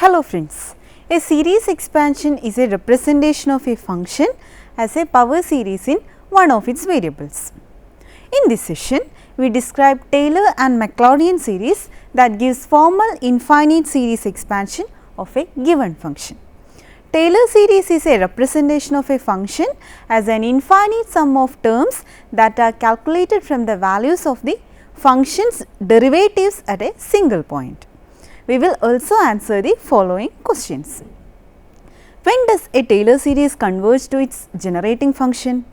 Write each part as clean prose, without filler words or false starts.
Hello friends, a series expansion is a representation of a function as a power series in one of its variables. In this session, we describe Taylor and Maclaurin series that gives formal infinite series expansion of a given function. Taylor series is a representation of a function as an infinite sum of terms that are calculated from the values of the function's derivatives at a single point. We will also answer the following questions. When does a Taylor series converge to its generating function?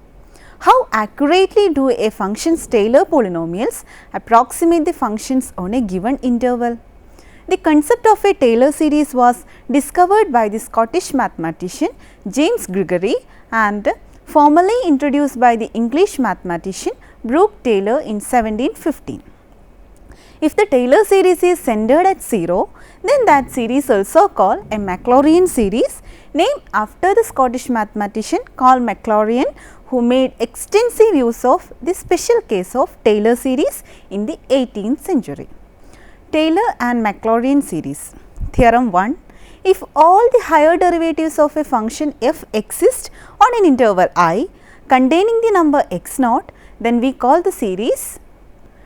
How accurately do a function's Taylor polynomials approximate the functions on a given interval? The concept of a Taylor series was discovered by the Scottish mathematician James Gregory and formally introduced by the English mathematician Brooke Taylor in 1715. If the Taylor series is centered at 0, then that series also called a Maclaurin series, named after the Scottish mathematician called Maclaurin, who made extensive use of the special case of Taylor series in the 18th century. Taylor and Maclaurin series. Theorem 1. If all the higher derivatives of a function f exist on an interval I containing the number x0, then we call the series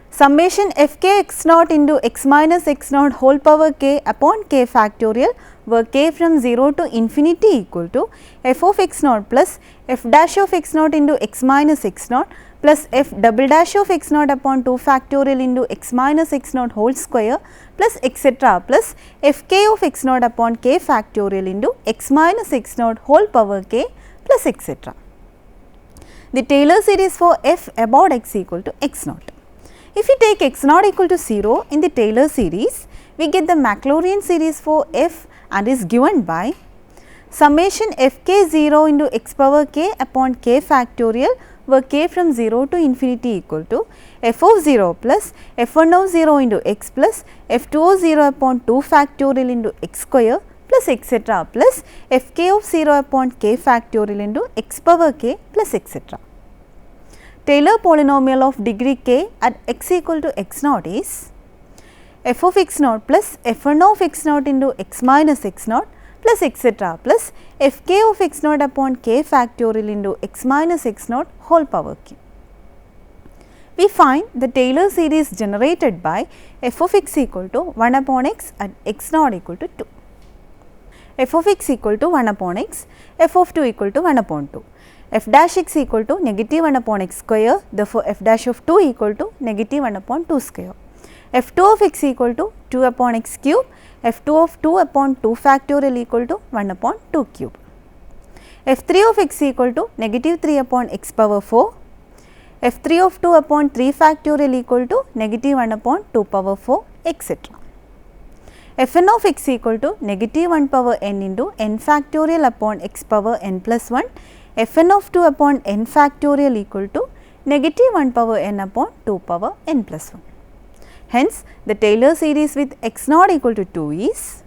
summation f k x naught into x minus x naught whole power k upon k factorial, where k from 0 to infinity equal to f of x naught plus f dash of x naught into x minus x naught plus f double dash of x naught upon 2 factorial into x minus x naught whole square plus etc. plus f k of x naught upon k factorial into x minus x naught whole power k plus etc. The Taylor series for f about x equal to x naught. If we take x naught equal to 0 in the Taylor series, we get the Maclaurin series for f and is given by summation f k 0 into x power k upon k factorial, where k from 0 to infinity equal to f of 0 plus f1 of 0 into x plus f2 of 0 upon 2 factorial into x square plus etc. plus f k of 0 upon k factorial into x power k plus etc. Taylor polynomial of degree k at x equal to x naught is f of x naught plus f1 of x naught into x minus x naught plus etc. plus f k of x naught upon k factorial into x minus x naught whole power k. We find the Taylor series generated by f of x equal to 1 upon x at x naught equal to 2. F of x equal to 1 upon x, f of 2 equal to 1 upon 2. F dash x equal to negative 1 upon x square, therefore f dash of 2 equal to negative 1 upon 2 square. F2 of x equal to 2 upon x cube, f2 of 2 upon 2 factorial equal to 1 upon 2 cube. F3 of x equal to negative 3 upon x power 4, f3 of 2 upon 3 factorial equal to negative 1 upon 2 power 4, etc. Fn of x equal to negative 1 power n into n factorial upon x power n plus 1, Fn of 2 upon n factorial equal to negative 1 power n upon 2 power n plus 1. Hence, the Taylor series with x naught equal to 2 is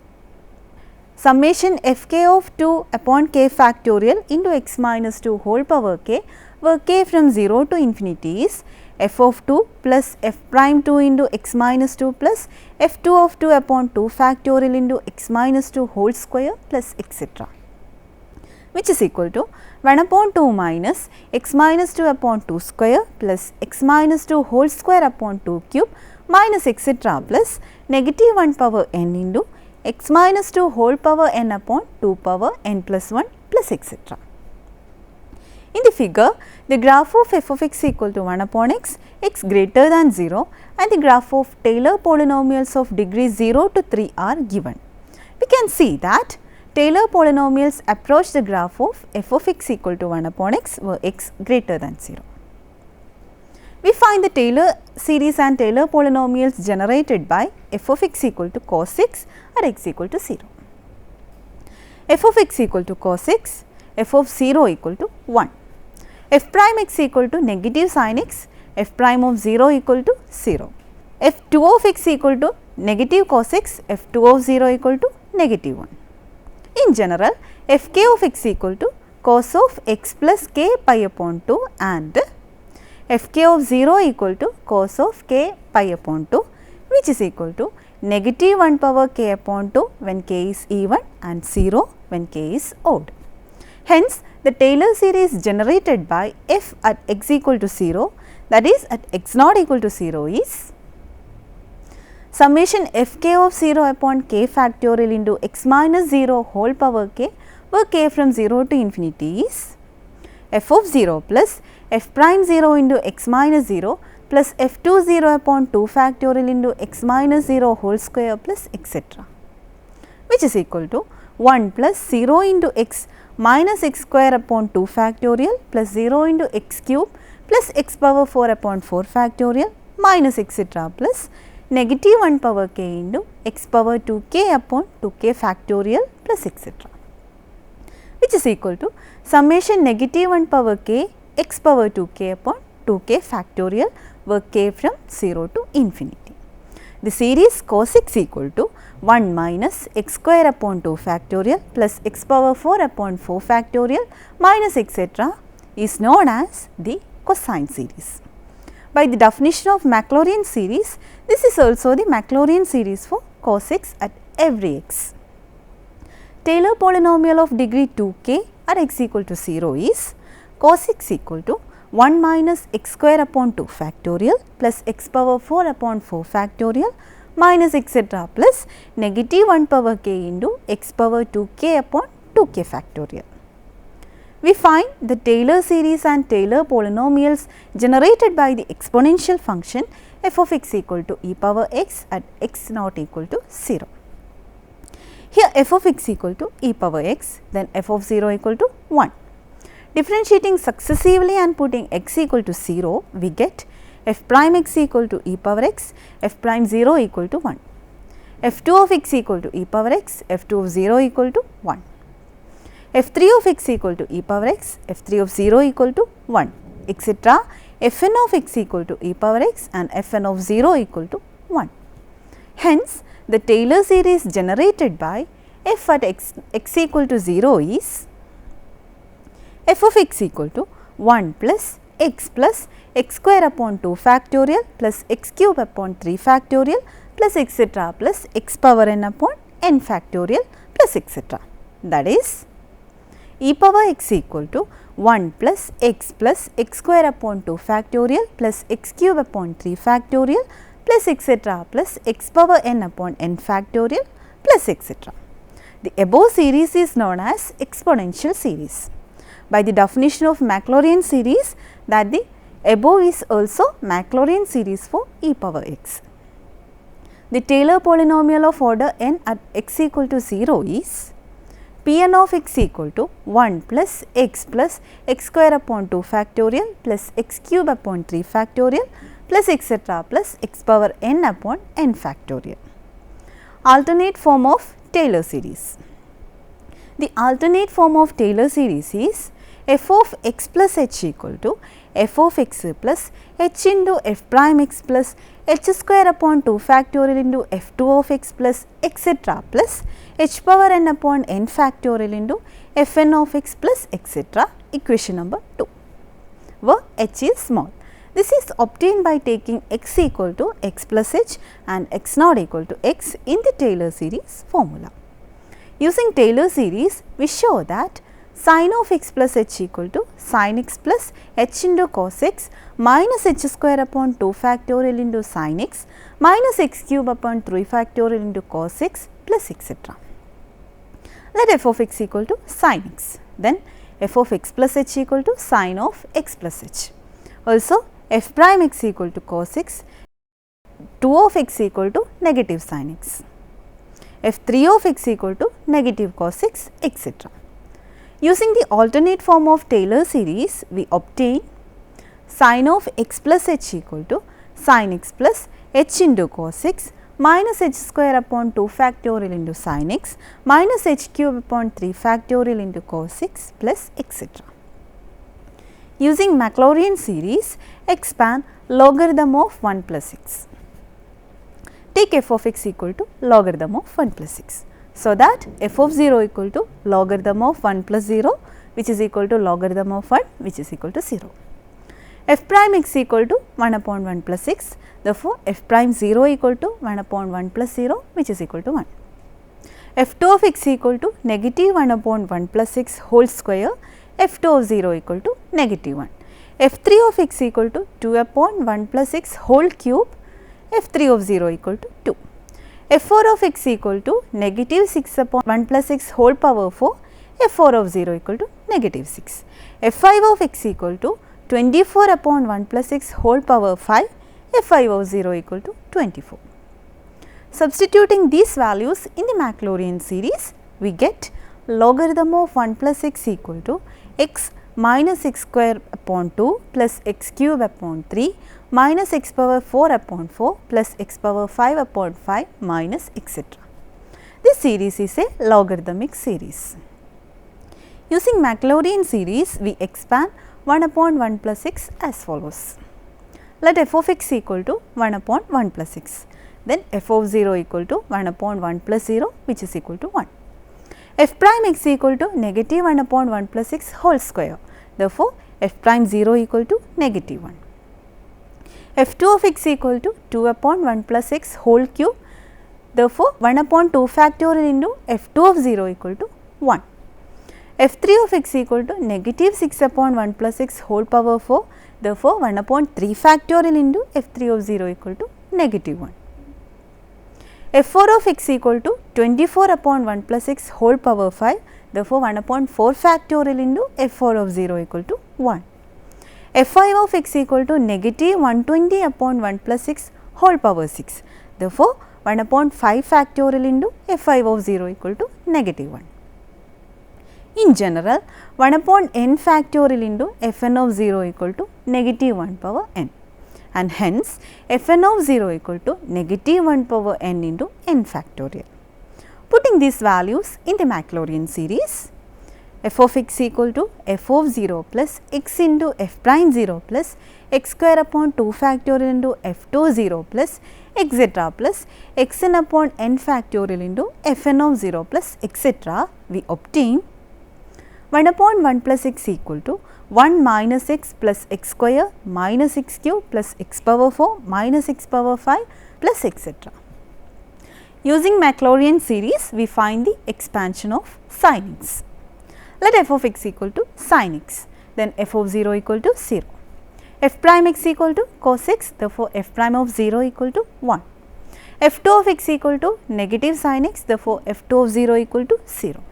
summation f k of 2 upon k factorial into x minus 2 whole power k, where k from 0 to infinity is f of 2 plus f prime 2 into x minus 2 plus f2 of 2 upon 2 factorial into x minus 2 whole square plus etc., which is equal to 1 upon 2 minus x minus 2 upon 2 square plus x minus 2 whole square upon 2 cube minus etc. plus negative 1 power n into x minus 2 whole power n upon 2 power n plus 1 plus etc. In the figure, the graph of f of x equal to 1 upon x, x greater than 0, and the graph of Taylor polynomials of degree 0 to 3 are given. We can see that Taylor polynomials approach the graph of f of x equal to 1 upon x, where x greater than 0. We find the Taylor series and Taylor polynomials generated by f of x equal to cos x at x equal to 0. F of x equal to cos x, f of 0 equal to 1. F prime x equal to negative sin x, f prime of 0 equal to 0. F2 of x equal to negative cos x, f2 of 0 equal to negative 1. In general, f k of x equal to cos of x plus k pi upon 2 and f k of 0 equal to cos of k pi upon 2, which is equal to negative 1 power k upon 2 when k is even and 0 when k is odd. Hence, the Taylor series generated by f at x equal to 0, that is at x not equal to 0, is summation fk of 0 upon k factorial into x minus 0 whole power k, where k from 0 to infinity is f of 0 plus f prime 0 into x minus 0 plus f2 0 upon 2 factorial into x minus 0 whole square plus etc., which is equal to 1 plus 0 into x minus x square upon 2 factorial plus 0 into x cube plus x power 4 upon 4 factorial minus etc. plus negative 1 power k into x power 2k upon 2k factorial plus etc., which is equal to summation negative 1 power k x power 2k upon 2k factorial, where k from 0 to infinity. The series cos x equal to 1 minus x square upon 2 factorial plus x power 4 upon 4 factorial minus etc. is known as the cosine series. By the definition of Maclaurin series, this is also the Maclaurin series for cos x at every x. Taylor polynomial of degree 2k at x equal to 0 is cos x equal to 1 minus x square upon 2 factorial plus x power 4 upon 4 factorial minus etc. plus negative 1 power k into x power 2k upon 2k factorial. We find the Taylor series and Taylor polynomials generated by the exponential function f of x equal to e power x at x not equal to 0. Here f of x equal to e power x, then f of 0 equal to 1. Differentiating successively and putting x equal to 0, we get f prime x equal to e power x, f prime 0 equal to 1, f2 of x equal to e power x, f2 of 0 equal to 1, f3 of x equal to e power x, f3 of 0 equal to 1, etc. fn of x equal to e power x and fn of 0 equal to 1. Hence, the Taylor series generated by f at x equal to 0 is f of x equal to 1 plus x square upon 2 factorial plus x cube upon 3 factorial plus etc. plus x power n upon n factorial plus etc. That is e power x equal to 1 plus x square upon 2 factorial plus x cube upon 3 factorial plus etc. plus x power n upon n factorial plus etc. The above series is known as exponential series. By the definition of Maclaurin series, that the above is also Maclaurin series for e power x. The Taylor polynomial of order n at x equal to 0 is Pn of x equal to 1 plus x square upon 2 factorial plus x cube upon 3 factorial plus etc. plus x power n upon n factorial. Alternate form of Taylor series. The alternate form of Taylor series is f of x plus h equal to f of x plus h into f prime x plus h square upon 2 factorial into f2 of x plus etc. plus h power n upon n factorial into fn of x plus etc. equation number 2, where h is small. This is obtained by taking x equal to x plus h and x not equal to x in the Taylor series formula. Using Taylor series, we show that sin of x plus h equal to sin x plus h into cos x minus h square upon 2 factorial into sin x minus x cube upon 3 factorial into cos x plus etc. Let f of x equal to sin x, then f of x plus h equal to sin of x plus h. Also, f prime x equal to cos x, 2 of x equal to negative sin x, f3 of x equal to negative cos x, etc. Using the alternate form of Taylor series, we obtain sin of x plus h equal to sin x plus h into cos x minus h square upon 2 factorial into sin x minus h cube upon 3 factorial into cos x plus etc. Using Maclaurin series, expand logarithm of 1 plus x. Take f of x equal to logarithm of 1 plus x. So that f of 0 equal to logarithm of 1 plus 0, which is equal to logarithm of 1, which is equal to 0. f prime x equal to 1 upon 1 plus 6. Therefore, f prime 0 equal to 1 upon 1 plus 0, which is equal to 1. f2 of x equal to negative 1 upon 1 plus 6 whole square, f2 of 0 equal to negative 1. f3 of x equal to 2 upon 1 plus 6 whole cube, f3 of 0 equal to 2. f4 of x equal to negative 6 upon 1 plus 6 whole power 4, f4 of 0 equal to negative 6. f5 of x equal to 24 upon 1 plus 6 whole power 5, f5 of 0 equal to 24. Substituting these values in the Maclaurin series, we get logarithm of 1 plus x equal to x minus x square upon 2 plus x cube upon 3 minus x power 4 upon 4 plus x power 5 upon 5 minus etc. This series is a logarithmic series. Using Maclaurin series, we expand 1 upon 1 plus x as follows. Let f of x equal to 1 upon 1 plus x. Then f of 0 equal to 1 upon 1 plus 0, which is equal to 1. f prime x equal to negative 1 upon 1 plus x whole square. Therefore, f prime 0 equal to negative 1. f2 of x equal to 2 upon 1 plus x whole cube. Therefore, 1 upon 2 factorial into f2 of 0 equal to 1. f3 of x equal to negative 6 upon 1 plus x whole power 4. Therefore, 1 upon 3 factorial into f3 of 0 equal to negative 1. f4 of x equal to 24 upon 1 plus x whole power 5. Therefore, 1 upon 4 factorial into f4 of 0 equal to 1. f5 of x equal to negative 120 upon 1 plus 6 whole power 6. Therefore, 1 upon 5 factorial into f5 of 0 equal to negative 1. In general, 1 upon n factorial into fn of 0 equal to negative 1 power n, and hence fn of 0 equal to negative 1 power n into n factorial. Putting these values in the Maclaurin series, f of x equal to f of 0 plus x into f prime 0 plus x square upon 2 factorial into f2 0 plus etc. plus xn upon n factorial into fn of 0 plus etc. we obtain 1 upon 1 plus x equal to 1 minus x plus x square minus x cube plus x power 4 minus x power 5 plus etc. Using Maclaurin series, we find the expansion of sin x. Let f of x equal to sin x, then f of 0 equal to 0. f prime x equal to cos x, therefore f prime of 0 equal to 1. f2 of x equal to negative sin x, therefore f2 of 0 equal to 0.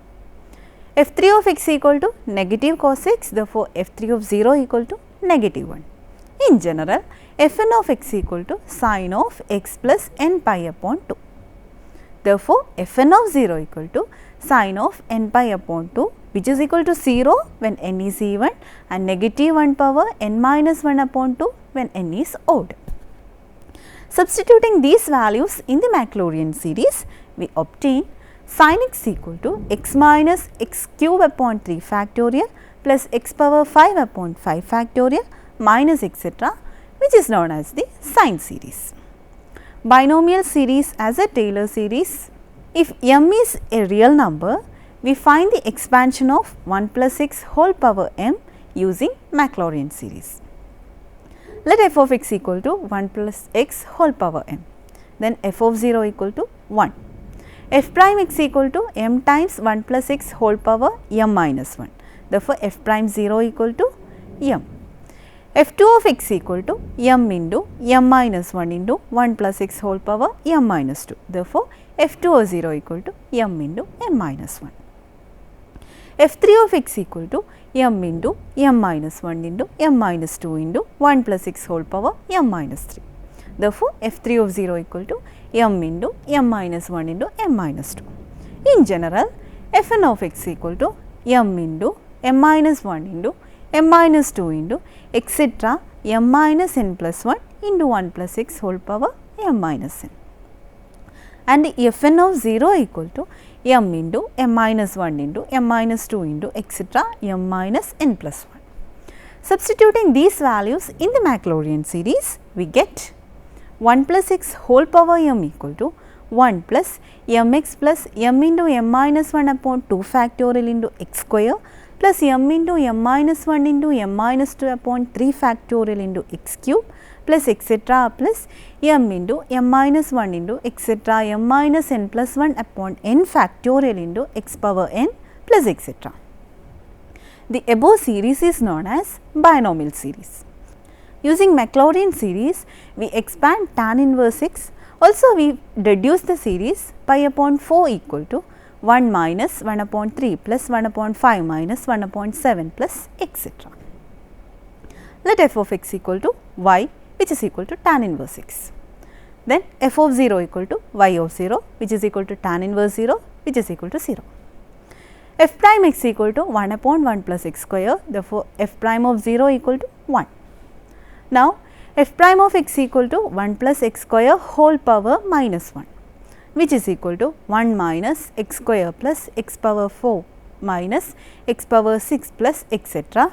f3 of x equal to negative cos x, therefore f3 of 0 equal to negative 1. In general, fn of x equal to sin of x plus n pi upon 2. Therefore, fn of 0 equal to sin of n pi upon 2, which is equal to 0 when n is even and negative 1 power n minus 1 upon 2 when n is odd. Substituting these values in the Maclaurin series, we obtain sin x equal to x minus x cube upon 3 factorial plus x power 5 upon 5 factorial minus etc., which is known as the sine series. Binomial series as a Taylor series. If m is a real number, we find the expansion of 1 plus x whole power m using Maclaurin series. Let f of x equal to 1 plus x whole power m, then f of 0 equal to 1. f prime x equal to m times 1 plus x whole power m minus 1. Therefore, f prime 0 equal to m. f2 of x equal to m into m minus 1 into 1 plus x whole power m minus 2. Therefore, f2 of 0 equal to m into m minus 1. f3 of x equal to m into m minus 1 into m minus 2 into 1 plus x whole power m minus 3. Therefore, f3 of 0 equal to m into m minus 1 into m minus 2. In general, fn of x equal to m into m minus 1 into m minus 2 into etc. m minus n plus 1 into 1 plus x whole power m minus n. And fn of 0 equal to m into m minus 1 into m minus 2 into etc. m minus n plus 1. Substituting these values in the Maclaurin series, we get 1 plus x whole power m equal to 1 plus mx plus m into m minus 1 upon 2 factorial into x square plus m into m minus 1 into m minus 2 upon 3 factorial into x cube plus etc. plus m into m minus 1 into etc. m minus n plus 1 upon n factorial into x power n plus etc. The above series is known as binomial series. Using Maclaurin series, we expand tan inverse x. Also, we deduce the series pi upon 4 equal to 1 minus 1 upon 3 plus 1 upon 5 minus 1 upon 7 plus etc. Let f of x equal to y, which is equal to tan inverse x. Then f of 0 equal to y of 0, which is equal to tan inverse 0, which is equal to 0. F prime x equal to 1 upon 1 plus x square, therefore f prime of 0 equal to 1. Now, f prime of x equal to 1 plus x square whole power minus 1, which is equal to 1 minus x square plus x power 4 minus x power 6 plus etc.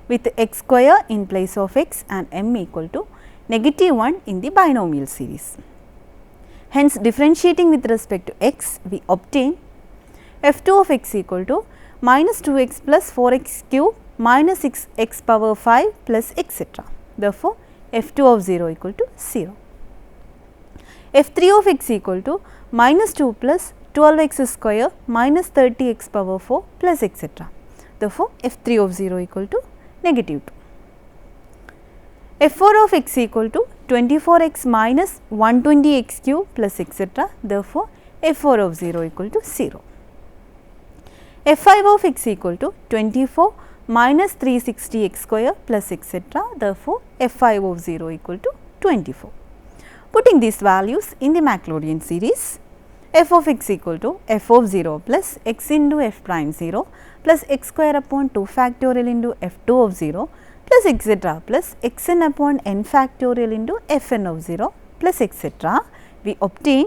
with x square in place of x and m equal to negative 1 in the binomial series. Hence, differentiating with respect to x, we obtain f2 of x equal to minus 2x plus 4x cube minus 6x power 5 plus etc. Therefore, f2 of 0 equal to 0. f3 of x equal to minus 2 plus 12x square minus 30x power 4 plus etc. Therefore, f3 of 0 equal to negative 2. f4 of x equal to 24x minus 120x cube plus etc. Therefore, f4 of 0 equal to 0. f5 of x equal to 24 minus 360x square plus etc. Therefore, f5 of 0 equal to 24. Putting these values in the Maclaurin series, f of x equal to f of 0 plus x into f prime 0 plus x square upon 2 factorial into f2 of 0 plus etc. plus xn upon n factorial into fn of 0 plus etc. We obtain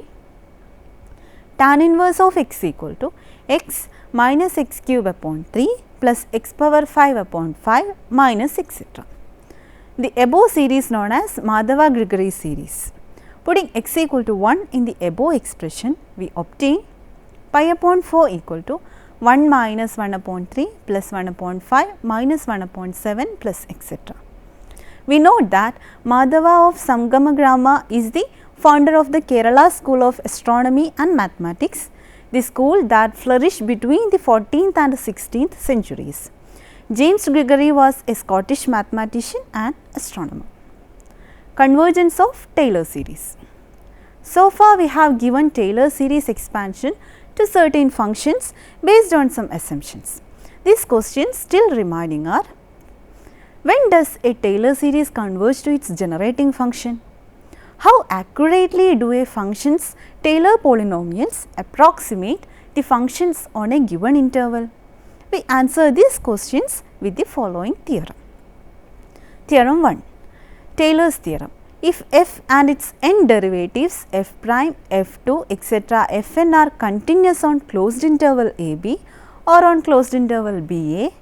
tan inverse of x equal to x minus x cube upon 3 plus x power 5 upon 5 minus etc. The above series known as Madhava-Grigori series. Putting x equal to 1 in the above expression, we obtain pi upon 4 equal to 1 minus 1 upon 3 plus 1 upon 5 minus 1 upon 7 plus etc. We note that Madhava of Samgamagrama is the founder of the Kerala School of Astronomy and Mathematics, the school that flourished between the 14th and 16th centuries. James Gregory was a Scottish mathematician and astronomer. Convergence of Taylor series. So far, we have given Taylor series expansion to certain functions based on some assumptions. These questions still remaining are: when does a Taylor series converge to its generating function? How accurately do a function's Taylor polynomials approximate the functions on a given interval? We answer these questions with the following theorem. Theorem 1. Taylor's theorem. If f and its n derivatives f prime, f2, etc. fn are continuous on closed interval ab or on closed interval ba,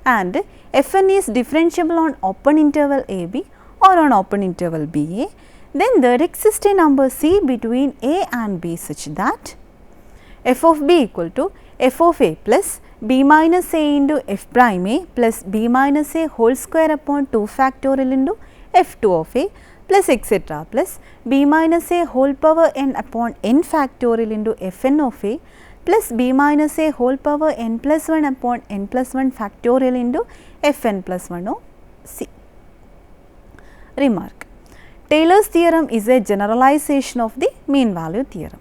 and fn is differentiable on open interval ab or on open interval ba, then there exists a number c between a and b such that f of b equal to f of a plus b minus a into f prime a plus b minus a whole square upon 2 factorial into f2 of a plus etc. plus b minus a whole power n upon n factorial into fn of a plus b minus a whole power n plus 1 upon n plus 1 factorial into fn plus 1 of c. Remark: Taylor's theorem is a generalization of the mean value theorem.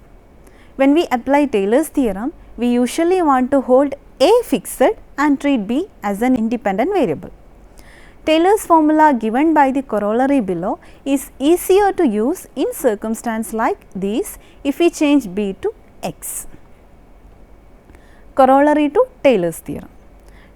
When we apply Taylor's theorem, we usually want to hold a fixed and treat b as an independent variable. Taylor's formula given by the corollary below is easier to use in circumstances like these if we change b to x. Corollary to Taylor's theorem.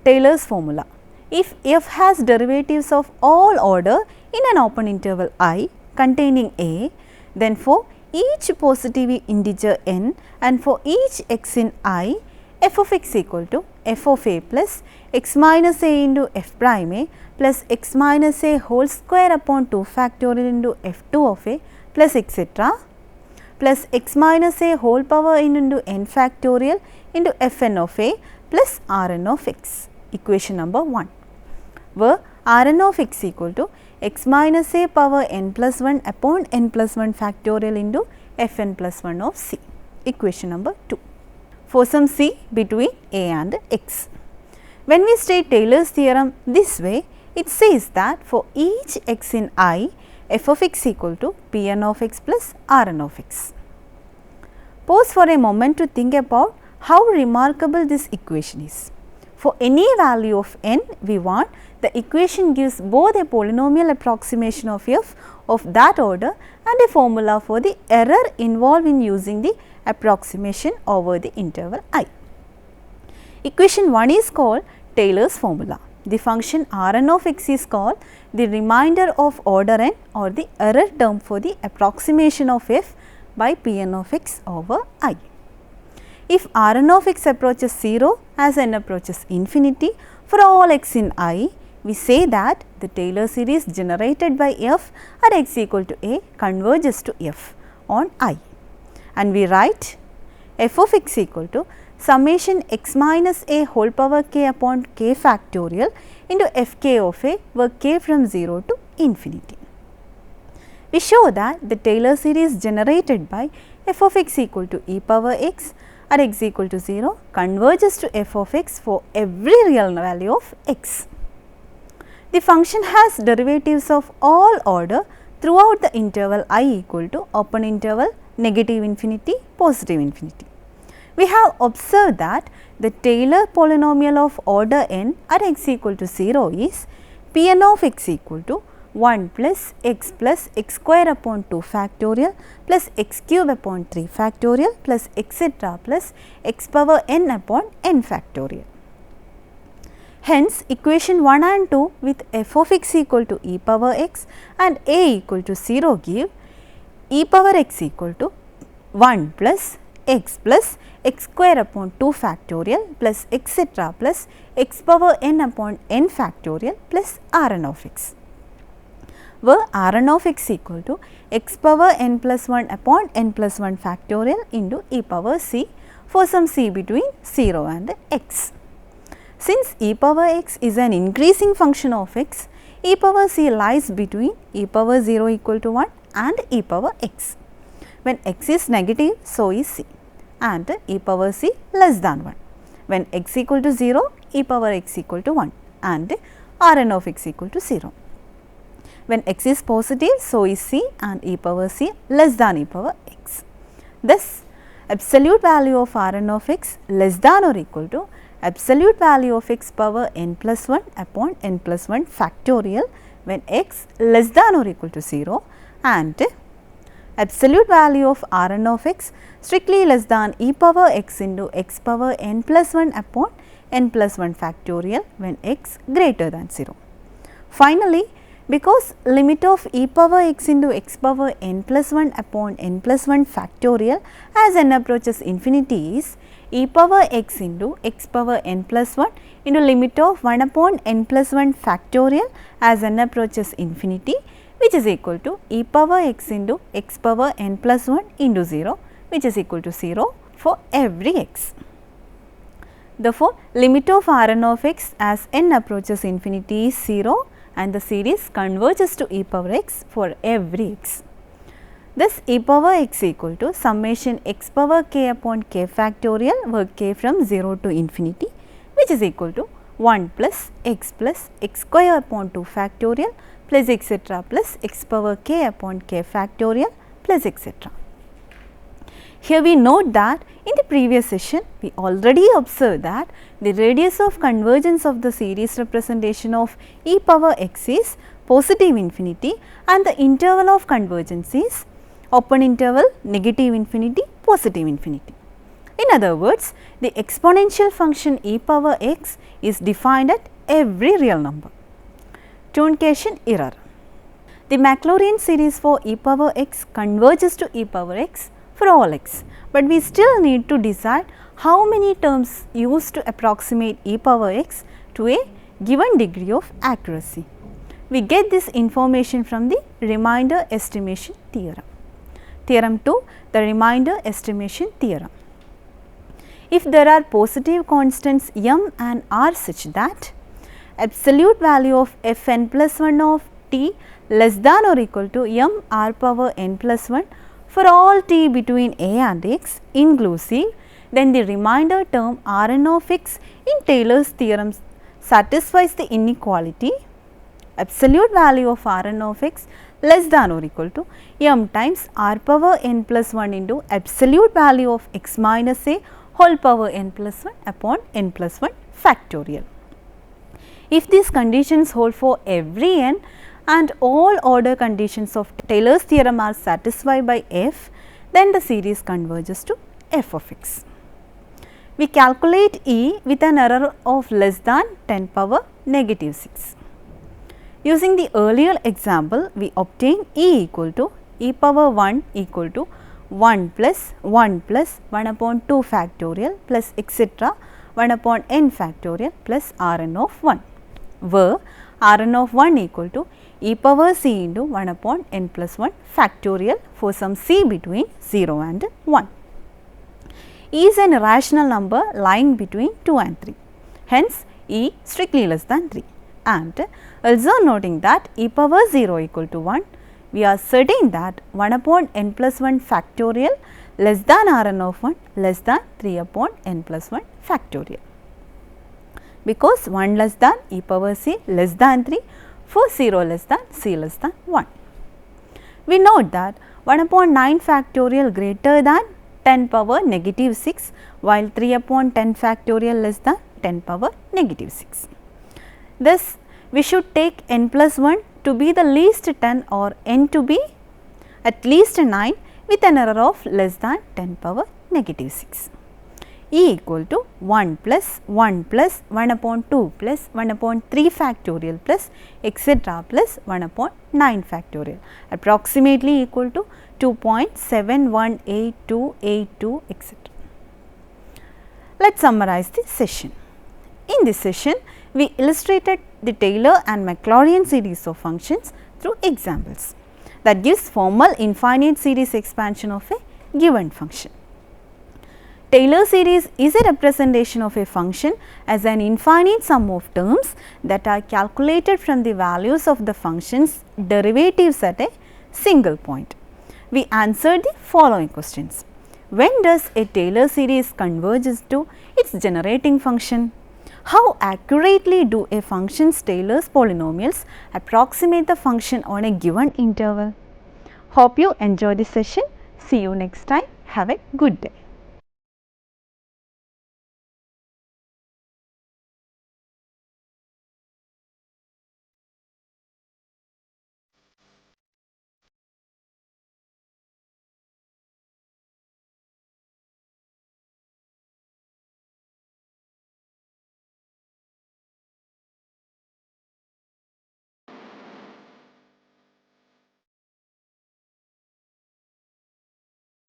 Taylor's formula: if f has derivatives of all order in an open interval I containing a, then for each positive integer n and for each x in I, f of x equal to f of a plus x minus a into f prime a plus x minus a whole square upon 2 factorial into f2 of a plus etc. plus x minus a whole power n into n factorial into fn of a plus Rn of x, equation number 1, where Rn of x equal to x minus a power n plus 1 upon n plus 1 factorial into fn plus 1 of c, equation number 2, for some c between a and x. When we state Taylor's theorem this way, it says that for each x in I, f of x equal to Pn of x plus Rn of x. Pause for a moment to think about how remarkable this equation is. For any value of n, we want the equation gives both a polynomial approximation of f of that order and a formula for the error involved in using the approximation over the interval I. Equation 1 is called Taylor's formula. The function Rn of x is called the remainder of order n or the error term for the approximation of f by Pn of x over I. If Rn of x approaches 0 as n approaches infinity for all x in I, we say that the Taylor series generated by f at x equal to a converges to f on I, and we write f of x equal to summation x minus a whole power k upon k factorial into fk of a, where k from 0 to infinity. We show that the Taylor series generated by f of x equal to e power x at x equal to 0 converges to f of x for every real value of x. The function has derivatives of all order throughout the interval I equal to open interval negative infinity, positive infinity. We have observed that the Taylor polynomial of order n at x equal to 0 is Pn of x equal to 1 plus x square upon 2 factorial plus x cube upon 3 factorial plus etc. plus x power n upon n factorial. Hence, equation 1 and 2 with f of x equal to e power x and a equal to 0 give e power x equal to 1 plus x square upon 2 factorial plus etc. plus x power n upon n factorial plus Rn of x, where Rn of x equal to x power n plus 1 upon n plus 1 factorial into e power c for some c between 0 and x. Since e power x is an increasing function of x, e power c lies between e power 0 equal to 1 and e power x. When x is negative, so is c, and e power c less than 1. When x equal to 0, e power x equal to 1 and Rn of x equal to 0. When x is positive, so is c and e power c less than e power x. Thus, absolute value of Rn of x less than or equal to absolute value of x power n plus 1 upon n plus 1 factorial when x less than or equal to 0, and absolute value of Rn of x strictly less than e power x into x power n plus 1 upon n plus 1 factorial when x greater than 0. Finally, because limit of e power x into x power n plus 1 upon n plus 1 factorial as n approaches infinity is e power x into x power n plus 1 into limit of 1 upon n plus 1 factorial as n approaches infinity, which is equal to e power x into x power n plus 1 into 0, which is equal to 0 for every x. Therefore, limit of Rn of x as n approaches infinity is 0 and the series converges to e power x for every x. Thus, e power x equal to summation x power k upon k factorial where k from 0 to infinity, which is equal to 1 plus x square upon 2 factorial plus etc. plus x power k upon k factorial plus etc. Here we note that in the previous session we already observed that the radius of convergence of the series representation of e power x is positive infinity and the interval of convergence is open interval negative infinity, positive infinity. In other words, the exponential function e power x is defined at every real number. Truncation error. The Maclaurin series for e power x converges to e power x for all x, but we still need to decide how many terms used to approximate e power x to a given degree of accuracy. We get this information from the remainder estimation theorem. Theorem 2, the remainder estimation theorem. If there are positive constants m and r such that absolute value of fn plus 1 of t less than or equal to m r power n plus 1 for all t between a and x inclusive, then the remainder term Rn of x in Taylor's theorem satisfies the inequality absolute value of Rn of x less than or equal to m times r power n plus 1 into absolute value of x minus a whole power n plus 1 upon n plus 1 factorial. If these conditions hold for every n and all order conditions of Taylor's theorem are satisfied by f, then the series converges to f of x. We calculate E with an error of less than 10 power negative 6. Using the earlier example, we obtain E equal to e power 1 equal to 1 plus 1 upon 2 factorial plus etc. 1 upon n factorial plus Rn of 1, where Rn of 1 equal to e power c into 1 upon n plus 1 factorial for some c between 0 and 1. E is an irrational number lying between 2 and 3, hence E strictly less than 3, and also noting that e power 0 equal to 1, we are certain that 1 upon n plus 1 factorial less than Rn of 1 less than 3 upon n plus 1 factorial, because 1 less than e power c less than 3 for 0 less than c less than 1. We note that 1 upon 9 factorial greater than 10 power negative 6, while 3 upon 10 factorial less than 10 power negative 6. Thus, we should take n plus 1 to be the least 10 or n to be at least 9 with an error of less than 10 power negative 6. E equal to 1 plus 1 upon 2 plus 1 upon 3 factorial plus etc. plus 1 upon 9 factorial, approximately equal to 2.718282 etc. Let us summarize this session. In this session, we illustrated the Taylor and Maclaurin series of functions through examples that gives formal infinite series expansion of a given function. Taylor series is a representation of a function as an infinite sum of terms that are calculated from the values of the function's derivatives at a single point. We answered the following questions. When does a Taylor series converges to its generating function? How accurately do a function's Taylor's polynomials approximate the function on a given interval? Hope you enjoy this session. See you next time. Have a good day.